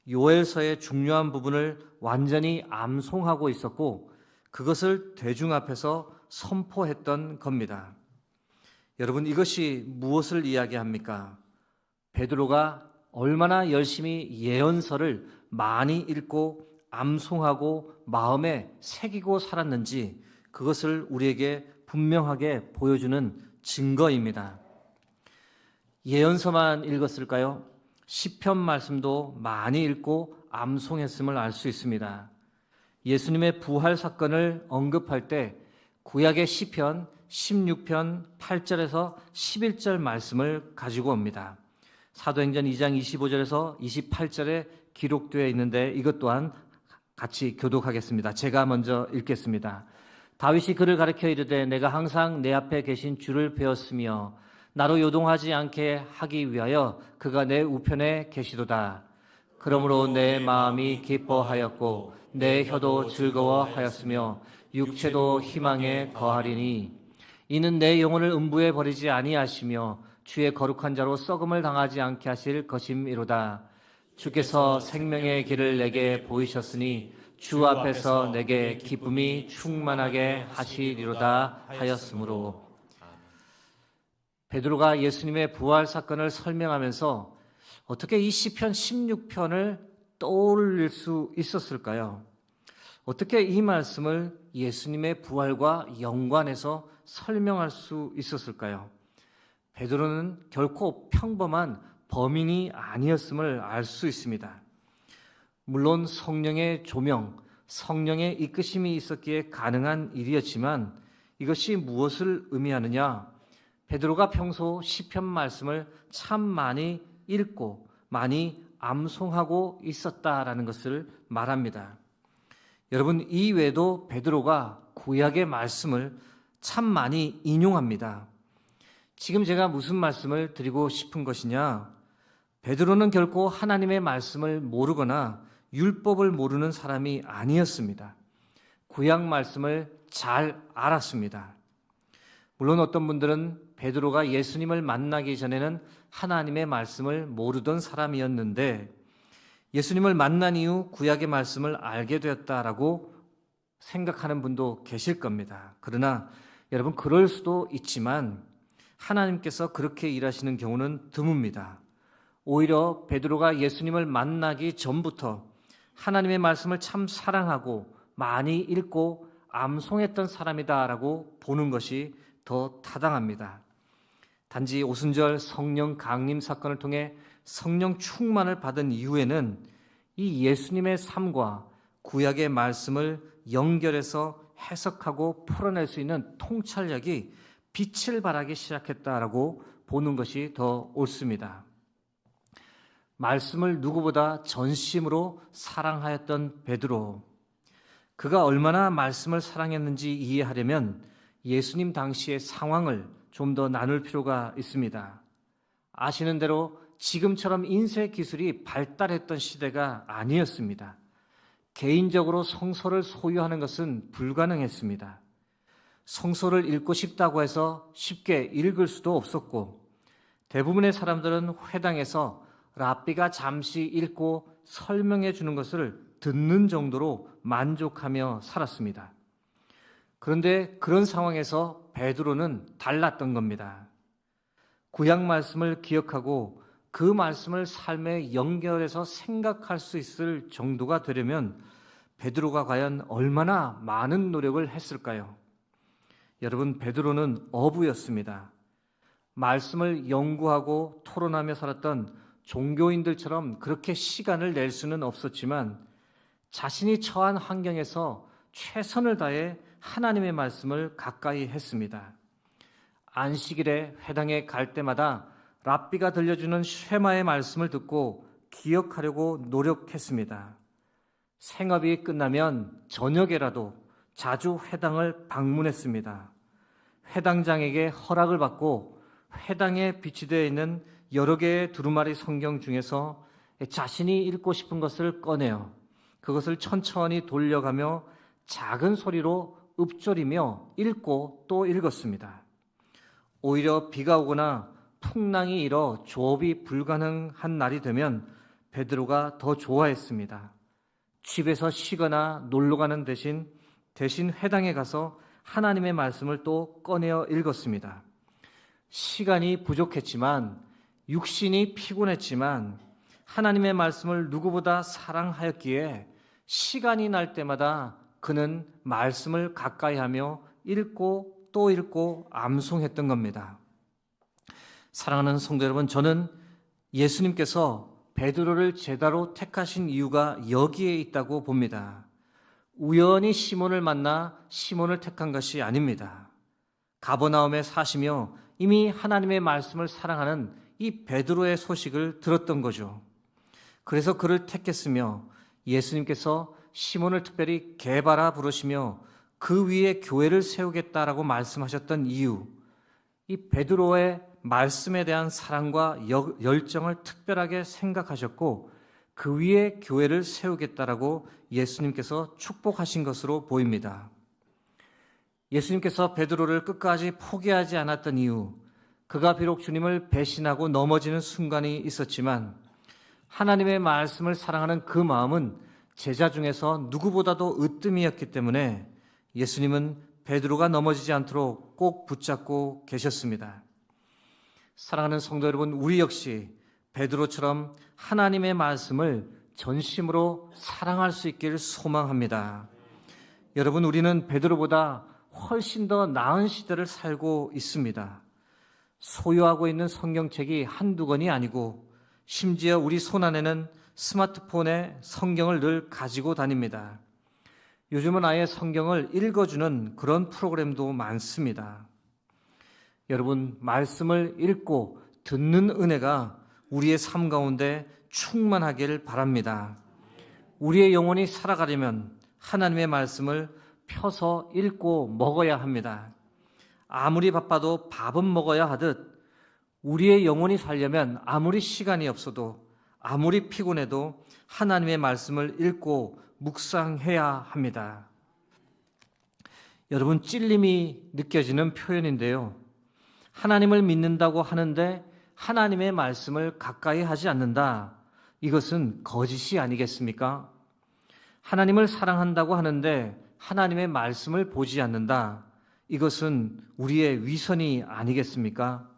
요엘서의 중요한 부분을 완전히 암송하고 있었고 그것을 대중 앞에서 선포했던 겁니다. 여러분, 이것이 무엇을 이야기합니까? 베드로가 얼마나 열심히 예언서를 많이 읽고 암송하고 마음에 새기고 살았는지 그것을 우리에게 분명하게 보여주는 증거입니다. 예언서만 읽었을까요? 시편 말씀도 많이 읽고 암송했음을 알 수 있습니다. 예수님의 부활 사건을 언급할 때 구약의 시편 16편 8절에서 11절 말씀을 가지고 옵니다. 사도행전 2장 25절에서 28절에 기록되어 있는데 이것 또한 같이 교독하겠습니다. 제가 먼저 읽겠습니다. 다윗이 그를 가르쳐 이르되 내가 항상 내 앞에 계신 주를 배웠으며 나로 요동하지 않게 하기 위하여 그가 내 우편에 계시도다. 그러므로 내 마음이 기뻐하였고 내 혀도 즐거워하였으며 육체도 희망에 거하리니 이는 내 영혼을 음부에 버리지 아니하시며 주의 거룩한 자로 썩음을 당하지 않게 하실 것임이로다. 주께서 생명의 길을 내게 보이셨으니 주 앞에서 내게 기쁨이 충만하게 하시리로다 하였으므로. 베드로가 예수님의 부활 사건을 설명하면서 어떻게 이 시편 16편을 떠올릴 수 있었을까요? 어떻게 이 말씀을 예수님의 부활과 연관해서 설명할 수 있었을까요? 베드로는 결코 평범한 범인이 아니었음을 알 수 있습니다. 물론 성령의 조명, 성령의 이끄심이 있었기에 가능한 일이었지만 이것이 무엇을 의미하느냐? 베드로가 평소 시편 말씀을 참 많이 읽고 많이 암송하고 있었다라는 것을 말합니다. 여러분, 이 외에도 베드로가 구약의 말씀을 참 많이 인용합니다. 지금 제가 무슨 말씀을 드리고 싶은 것이냐? 베드로는 결코 하나님의 말씀을 모르거나 율법을 모르는 사람이 아니었습니다. 구약 말씀을 잘 알았습니다. 물론 어떤 분들은 베드로가 예수님을 만나기 전에는 하나님의 말씀을 모르던 사람이었는데 예수님을 만난 이후 구약의 말씀을 알게 되었다라고 생각하는 분도 계실 겁니다. 그러나 여러분, 그럴 수도 있지만 하나님께서 그렇게 일하시는 경우는 드뭅니다. 오히려 베드로가 예수님을 만나기 전부터 하나님의 말씀을 참 사랑하고 많이 읽고 암송했던 사람이다라고 보는 것이 더 타당합니다. 단지 오순절 성령 강림 사건을 통해 성령 충만을 받은 이후에는 이 예수님의 삶과 구약의 말씀을 연결해서 해석하고 풀어낼 수 있는 통찰력이 빛을 발하기 시작했다라고 보는 것이 더 옳습니다. 말씀을 누구보다 전심으로 사랑하였던 베드로, 그가 얼마나 말씀을 사랑했는지 이해하려면 예수님 당시의 상황을 좀 더 나눌 필요가 있습니다. 아시는 대로 지금처럼 인쇄 기술이 발달했던 시대가 아니었습니다. 개인적으로 성서를 소유하는 것은 불가능했습니다. 성서를 읽고 싶다고 해서 쉽게 읽을 수도 없었고 대부분의 사람들은 회당에서 랍비가 잠시 읽고 설명해 주는 것을 듣는 정도로 만족하며 살았습니다. 그런데 그런 상황에서 베드로는 달랐던 겁니다. 구약 말씀을 기억하고 그 말씀을 삶에 연결해서 생각할 수 있을 정도가 되려면 베드로가 과연 얼마나 많은 노력을 했을까요? 여러분, 베드로는 어부였습니다. 말씀을 연구하고 토론하며 살았던 종교인들처럼 그렇게 시간을 낼 수는 없었지만 자신이 처한 환경에서 최선을 다해 하나님의 말씀을 가까이 했습니다. 안식일에 회당에 갈 때마다 랍비가 들려주는 쉐마의 말씀을 듣고 기억하려고 노력했습니다. 생업이 끝나면 저녁에라도 자주 회당을 방문했습니다. 회당장에게 허락을 받고 회당에 비치되어 있는 여러 개의 두루마리 성경 중에서 자신이 읽고 싶은 것을 꺼내어 그것을 천천히 돌려가며 작은 소리로 읊조리며 읽고 또 읽었습니다. 오히려 비가 오거나 풍랑이 일어 조업이 불가능한 날이 되면 베드로가 더 좋아했습니다. 집에서 쉬거나 놀러 가는 대신 회당에 가서 하나님의 말씀을 또 꺼내어 읽었습니다. 시간이 부족했지만 육신이 피곤했지만 하나님의 말씀을 누구보다 사랑하였기에 시간이 날 때마다 그는 말씀을 가까이 하며 읽고 또 읽고 암송했던 겁니다. 사랑하는 성도 여러분, 저는 예수님께서 베드로를 제자로 택하신 이유가 여기에 있다고 봅니다. 우연히 시몬을 만나 시몬을 택한 것이 아닙니다. 가버나움에 사시며 이미 하나님의 말씀을 사랑하는 이 베드로의 소식을 들었던 거죠. 그래서 그를 택했으며 예수님께서 시몬을 특별히 게바라 부르시며 그 위에 교회를 세우겠다라고 말씀하셨던 이유, 이 베드로의 말씀에 대한 사랑과 열정을 특별하게 생각하셨고 그 위에 교회를 세우겠다라고 예수님께서 축복하신 것으로 보입니다. 예수님께서 베드로를 끝까지 포기하지 않았던 이유, 그가 비록 주님을 배신하고 넘어지는 순간이 있었지만 하나님의 말씀을 사랑하는 그 마음은 제자 중에서 누구보다도 으뜸이었기 때문에 예수님은 베드로가 넘어지지 않도록 꼭 붙잡고 계셨습니다. 사랑하는 성도 여러분, 우리 역시 베드로처럼 하나님의 말씀을 전심으로 사랑할 수 있기를 소망합니다. 여러분, 우리는 베드로보다 훨씬 더 나은 시대를 살고 있습니다. 소유하고 있는 성경책이 한두 권이 아니고 심지어 우리 손안에는 스마트폰에 성경을 늘 가지고 다닙니다. 요즘은 아예 성경을 읽어주는 그런 프로그램도 많습니다. 여러분, 말씀을 읽고 듣는 은혜가 우리의 삶 가운데 충만하기를 바랍니다. 우리의 영혼이 살아가려면 하나님의 말씀을 펴서 읽고 먹어야 합니다. 아무리 바빠도 밥은 먹어야 하듯 우리의 영혼이 살려면 아무리 시간이 없어도 아무리 피곤해도 하나님의 말씀을 읽고 묵상해야 합니다. 여러분, 찔림이 느껴지는 표현인데요. 하나님을 믿는다고 하는데 하나님의 말씀을 가까이 하지 않는다. 이것은 거짓이 아니겠습니까? 하나님을 사랑한다고 하는데 하나님의 말씀을 보지 않는다. 이것은 우리의 위선이 아니겠습니까?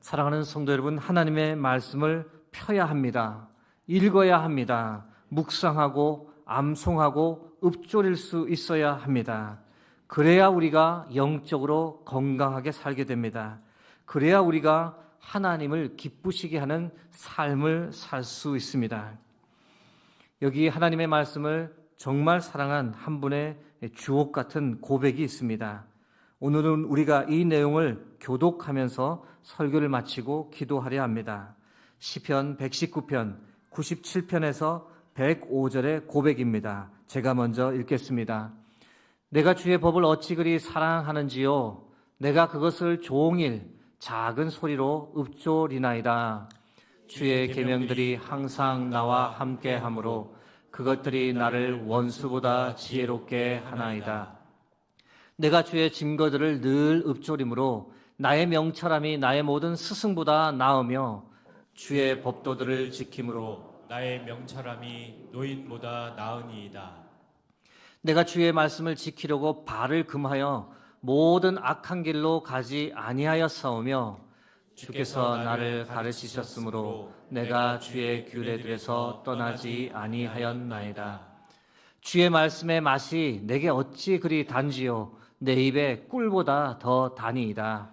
사랑하는 성도 여러분, 하나님의 말씀을 펴야 합니다. 읽어야 합니다. 묵상하고 암송하고 읊조릴 수 있어야 합니다. 그래야 우리가 영적으로 건강하게 살게 됩니다. 그래야 우리가 하나님을 기쁘시게 하는 삶을 살 수 있습니다. 여기 하나님의 말씀을 정말 사랑한 한 분의 주옥 같은 고백이 있습니다. 오늘은 우리가 이 내용을 교독하면서 설교를 마치고 기도하려 합니다. 시편 119편 97편에서 105절의 고백입니다. 제가 먼저 읽겠습니다. 내가 주의 법을 어찌 그리 사랑하는지요. 내가 그것을 종일 작은 소리로 읊조리나이다. 주의 계명들이 항상 나와 함께하므로 그것들이 나를 원수보다 지혜롭게 하나이다. 내가 주의 증거들을 늘 읊조림으로 나의 명철함이 나의 모든 스승보다 나으며 주의 법도들을 지킴으로 나의 명철함이 노인보다 나으니이다. 내가 주의 말씀을 지키려고 발을 금하여 모든 악한 길로 가지 아니하였사오며 주께서 나를 가르치셨으므로 내가 주의 규례들에서 떠나지 아니하였나이다. 주의 말씀의 맛이 내게 어찌 그리 단지요 내 입에 꿀보다 더 다니이다.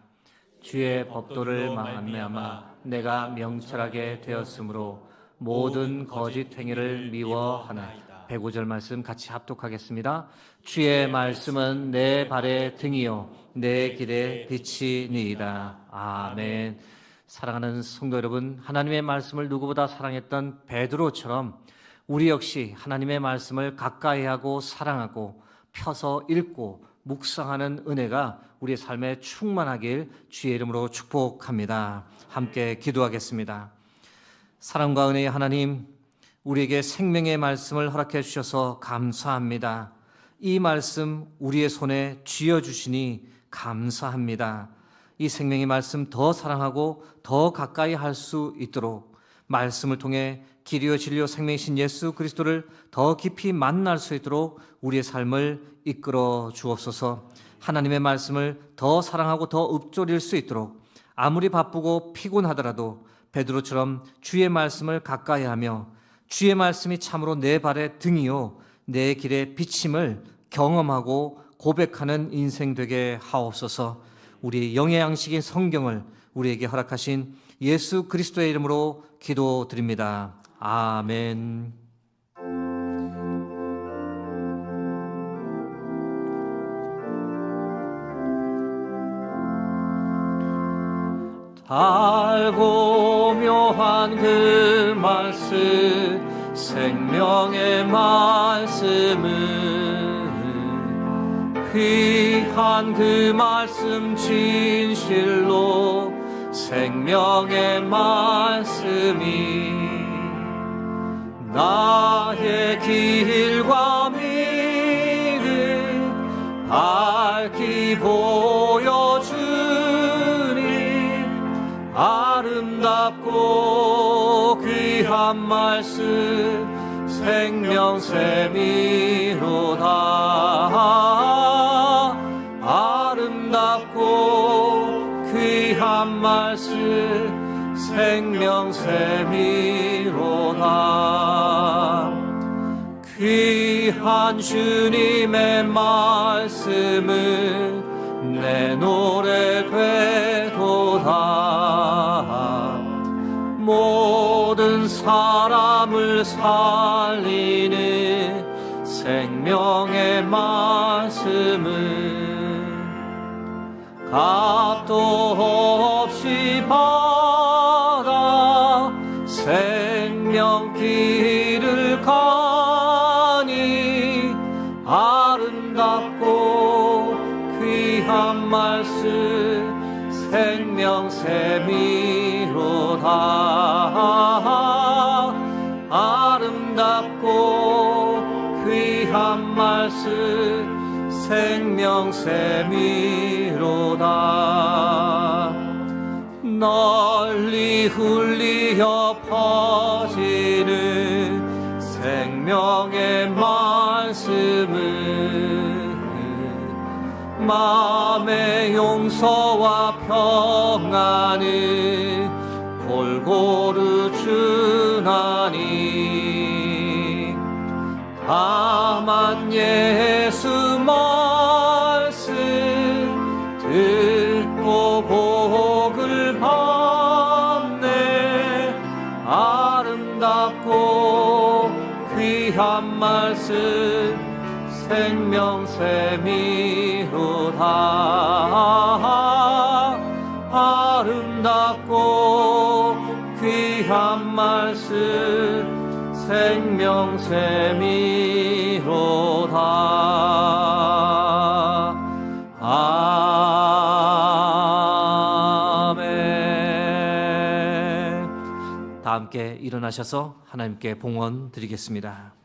주의 법도를 말미암아 내가 명철하게 되었으므로 모든 거짓 행위를 미워하나이다. 105절 말씀 같이 합독하겠습니다. 주의 말씀은 내 발의 등이요 내 길의 빛이니이다. 아멘. 사랑하는 성도 여러분, 하나님의 말씀을 누구보다 사랑했던 베드로처럼 우리 역시 하나님의 말씀을 가까이하고 사랑하고 펴서 읽고 묵상하는 은혜가 우리의 삶에 충만하길 주의 이름으로 축복합니다. 함께 기도하겠습니다. 사랑과 은혜의 하나님, 우리에게 생명의 말씀을 허락해 주셔서 감사합니다. 이 말씀 우리의 손에 쥐어주시니 감사합니다. 이 생명의 말씀 더 사랑하고 더 가까이 할 수 있도록 말씀을 통해 길이요 진리요 생명이신 예수 그리스도를 더 깊이 만날 수 있도록 우리의 삶을 이끌어 주옵소서. 하나님의 말씀을 더 사랑하고 더 읊조릴 수 있도록 아무리 바쁘고 피곤하더라도 베드로처럼 주의 말씀을 가까이 하며 주의 말씀이 참으로 내 발의 등이요 내 길의 비침을 경험하고 고백하는 인생 되게 하옵소서. 우리 영의 양식인 성경을 우리에게 허락하신 예수 그리스도의 이름으로 기도드립니다. 아멘. 달고 묘한 그 말씀 생명의 말씀은 귀한 그 말씀 진실로 생명의 말씀이 나의 길과 미를 밝히 보여주니 아름답고 귀한 말씀 생명샘이로다. 아름답고 귀한 말씀 생명샘이로다. 귀한 주님의 말씀은 내 노래 되도다. 모든 사람을 살리는 생명의 말씀은 값도 없이 받아 생명길을 가니 아름답고 귀한 말씀 생명샘이로다. 아름답고 귀한 말씀 생명샘이로다. 널리 흘리어 퍼지는 생명의 말씀은 마음의 용서와 평안을 골고루 주나니 다만 예수 말씀 듣고 복을 받네. 아름답고 귀한 말씀 생명샘이로다. 아름답고 귀한 말씀 생명샘이로다. 아멘. 다 함께 일어나셔서 하나님께 봉헌 드리겠습니다.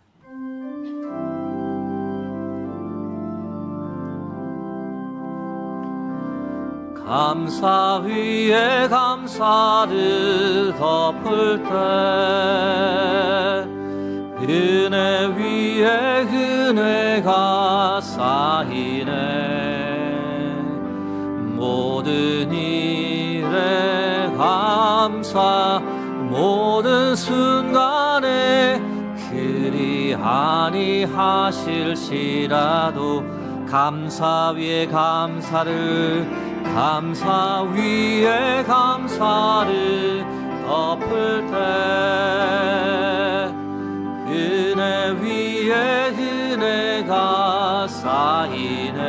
감사 위에 감사를 덮을 때 은혜 위에 은혜가 쌓이네. 모든 일에 감사, 모든 순간에 그리 아니하실지라도 감사 위에 감사를, 감사 위에 감사를 덮을 때 은혜 위에 은혜가 쌓이네.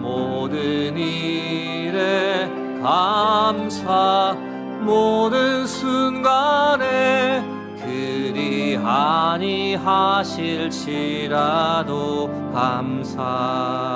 모든 일에 감사, 모든 순간에 그리 아니하실지라도 감사.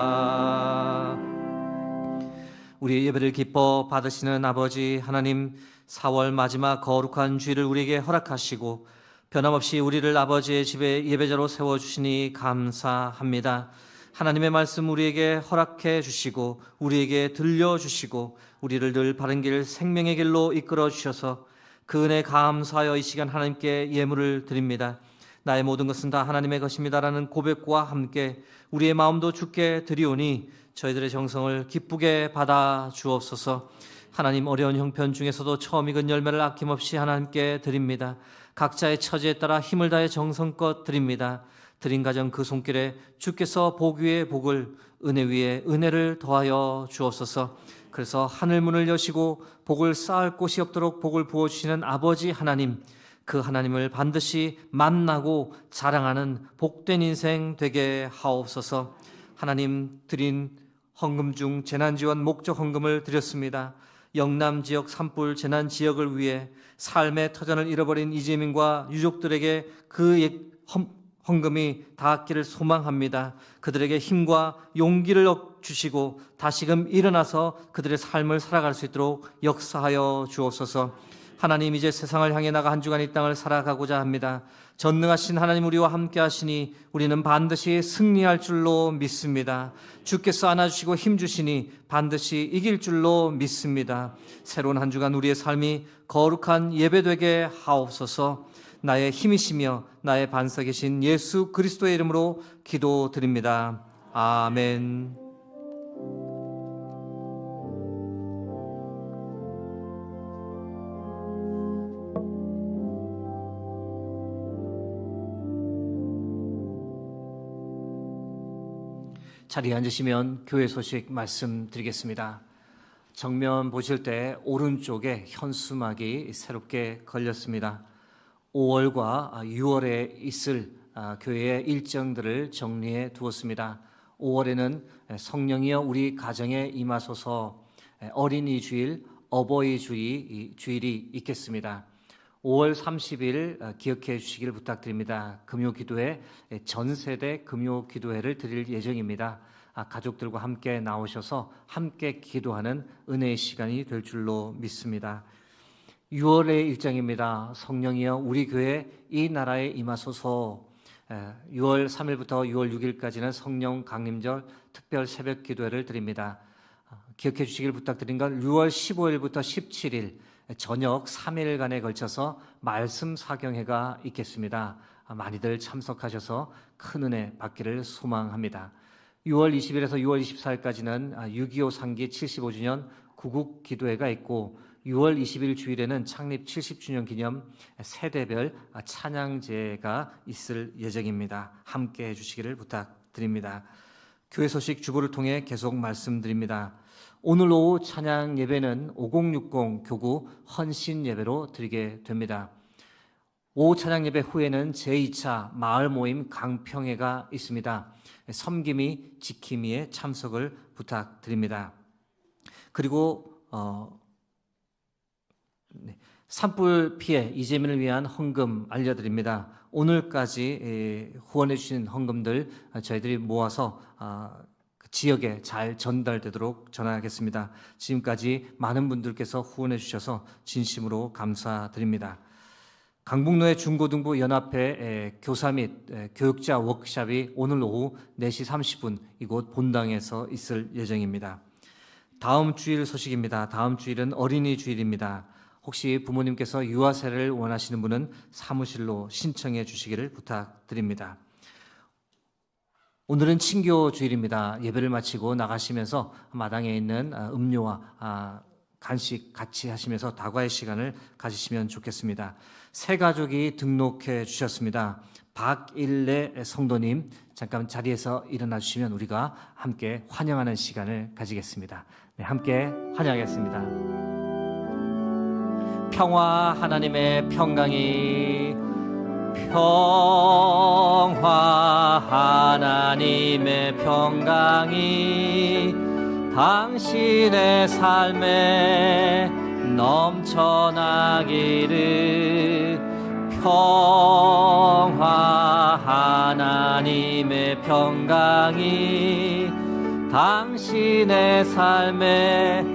우리의 예배를 기뻐 받으시는 아버지 하나님, 4월 마지막 거룩한 주일을 우리에게 허락하시고 변함없이 우리를 아버지의 집에 예배자로 세워주시니 감사합니다. 하나님의 말씀 우리에게 허락해 주시고 우리에게 들려주시고 우리를 늘 바른 길, 생명의 길로 이끌어 주셔서 그 은혜 감사하여 이 시간 하나님께 예물을 드립니다. 나의 모든 것은 다 하나님의 것입니다라는 고백과 함께 우리의 마음도 주께 드리오니 저희들의 정성을 기쁘게 받아 주옵소서. 하나님, 어려운 형편 중에서도 처음 익은 열매를 아낌없이 하나님께 드립니다. 각자의 처지에 따라 힘을 다해 정성껏 드립니다. 드린 가정 그 손길에 주께서 복 위에 복을, 은혜 위에 은혜를 더하여 주옵소서. 그래서 하늘 문을 여시고 복을 쌓을 곳이 없도록 복을 부어주시는 아버지 하나님, 그 하나님을 반드시 만나고 자랑하는 복된 인생 되게 하옵소서. 하나님, 드린 헌금 중 재난지원 목적 헌금을 드렸습니다. 영남 지역 산불 재난 지역을 위해 삶의 터전을 잃어버린 이재민과 유족들에게 그 헌금이 닿기를 소망합니다. 그들에게 힘과 용기를 주시고 다시금 일어나서 그들의 삶을 살아갈 수 있도록 역사하여 주옵소서. 하나님, 이제 세상을 향해 나가 한 주간 이 땅을 살아가고자 합니다. 전능하신 하나님 우리와 함께 하시니 우리는 반드시 승리할 줄로 믿습니다. 주께서 안아주시고 힘주시니 반드시 이길 줄로 믿습니다. 새로운 한 주간 우리의 삶이 거룩한 예배되게 하옵소서. 나의 힘이시며 나의 반석이신 예수 그리스도의 이름으로 기도드립니다. 아멘. 자리에 앉으시면 교회 소식 말씀드리겠습니다. 정면 보실 때 오른쪽에 현수막이 새롭게 걸렸습니다. 5월과 6월에 있을 교회의 일정들을 정리해 두었습니다. 5월에는 성령이여 우리 가정에 임하소서 어린이 주일, 어버이 주일이 있겠습니다. 5월 30일 기억해 주시길 부탁드립니다. 금요기도회, 전세대 금요기도회를 드릴 예정입니다. 가족들과 함께 나오셔서 함께 기도하는 은혜의 시간이 될 줄로 믿습니다. 6월의 일정입니다. 성령이여 우리 교회 이 나라에 임하소서. 6월 3일부터 6월 6일까지는 성령 강림절 특별 새벽 기도회를 드립니다. 기억해 주시길 부탁드린 건 6월 15일부터 17일 저녁 3일간에 걸쳐서 말씀 사경회가 있겠습니다. 많이들 참석하셔서 큰 은혜 받기를 소망합니다. 6월 20일에서 6월 24일까지는 6.25 상기 75주년 구국 기도회가 있고 6월 20일 주일에는 창립 70주년 기념 세대별 찬양제가 있을 예정입니다. 함께 해주시기를 부탁드립니다. 교회 소식 주보를 통해 계속 말씀드립니다. 오늘 오후 찬양 예배는 5060 교구 헌신 예배로 드리게 됩니다. 오후 찬양 예배 후에는 제2차 마을 모임 강평회가 있습니다. 섬김이 지킴이에 참석을 부탁드립니다. 그리고 산불 피해 이재민을 위한 헌금 알려드립니다. 오늘까지 후원해 주신 헌금들 저희들이 모아서 지역에 잘 전달되도록 전하겠습니다. 지금까지 많은 분들께서 후원해 주셔서 진심으로 감사드립니다. 강북로의 중고등부 연합회 교사 및 교육자 워크숍이 오늘 오후 4시 30분 이곳 본당에서 있을 예정입니다. 다음 주일 소식입니다. 다음 주일은 어린이 주일입니다. 혹시 부모님께서 유아세를 원하시는 분은 사무실로 신청해 주시기를 부탁드립니다. 오늘은 친교 주일입니다. 예배를 마치고 나가시면서 마당에 있는 음료와 간식 같이 하시면서 다과의 시간을 가지시면 좋겠습니다. 새 가족이 등록해 주셨습니다. 박일래 성도님, 잠깐 자리에서 일어나 주시면 우리가 함께 환영하는 시간을 가지겠습니다. 네, 함께 환영하겠습니다. 평화 하나님의 평강이, 평화 하나님의 평강이 당신의 삶에 넘쳐나기를, 평화 하나님의 평강이 당신의 삶에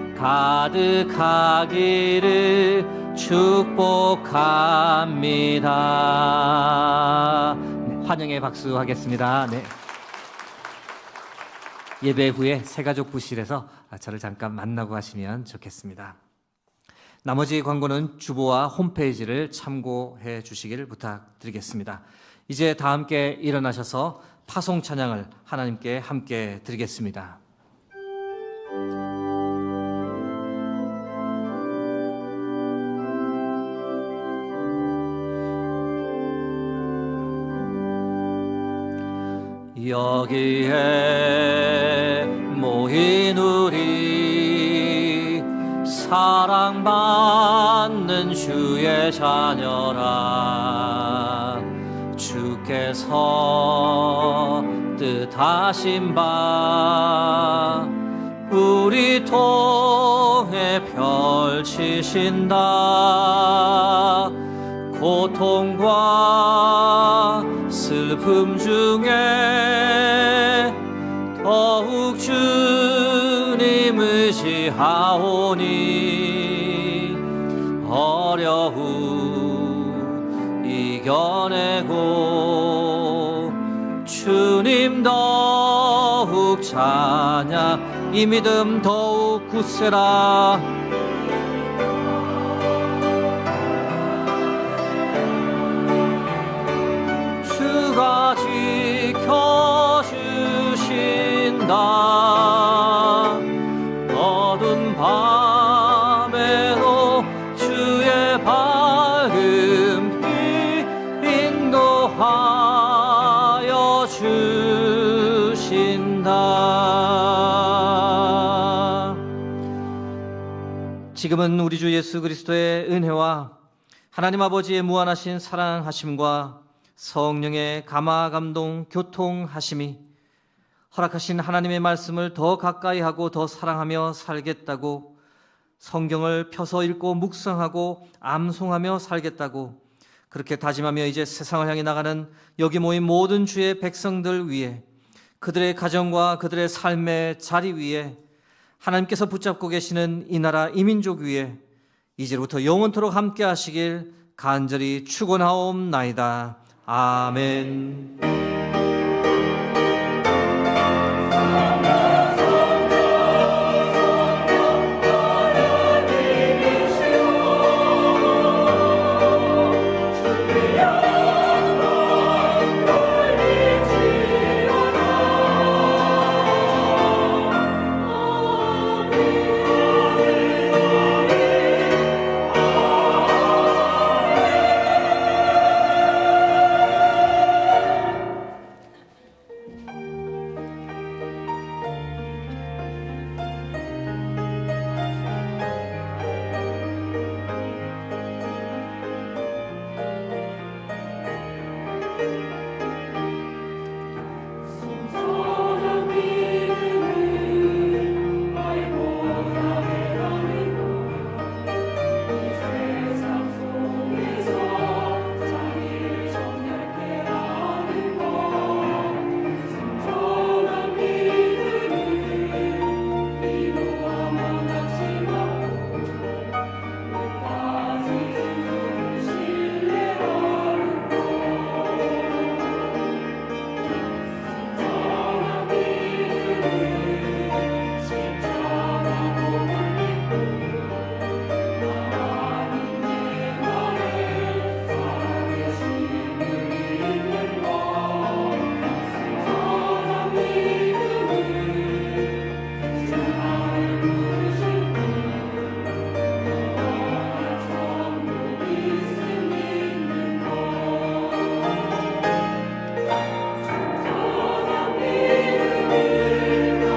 가득하기를 축복합니다. 네, 환영의 박수 하겠습니다. 네. 예배 후에 새가족 부실에서 저를 잠깐 만나고 가시면 좋겠습니다. 나머지 광고는 주보와 홈페이지를 참고해 주시기를 부탁드리겠습니다. 이제 다 함께 일어나셔서 파송 찬양을 하나님께 함께 드리겠습니다. 여기에 모인 우리 사랑받는 주의 자녀라, 주께서 뜻하신 바 우리 통해 펼치신다. 고통과 슬픔 중에 더욱 주님 의지하오니 어려움 이겨내고 주님 더욱 찬양, 이 믿음 더욱 굳세라. 주가 지켜주신다. 어두운 밤에도 주의 밝은 빛 인도하여 주신다. 지금은 우리 주 예수 그리스도의 은혜와 하나님 아버지의 무한하신 사랑하심과 성령의 감화 감동 교통하심이 허락하신 하나님의 말씀을 더 가까이 하고 더 사랑하며 살겠다고, 성경을 펴서 읽고 묵상하고 암송하며 살겠다고 그렇게 다짐하며 이제 세상을 향해 나가는 여기 모인 모든 주의 백성들 위해, 그들의 가정과 그들의 삶의 자리 위에, 하나님께서 붙잡고 계시는 이 나라 이 민족 위에 이제부터 영원토록 함께 하시길 간절히 축원하옵나이다. 아멘.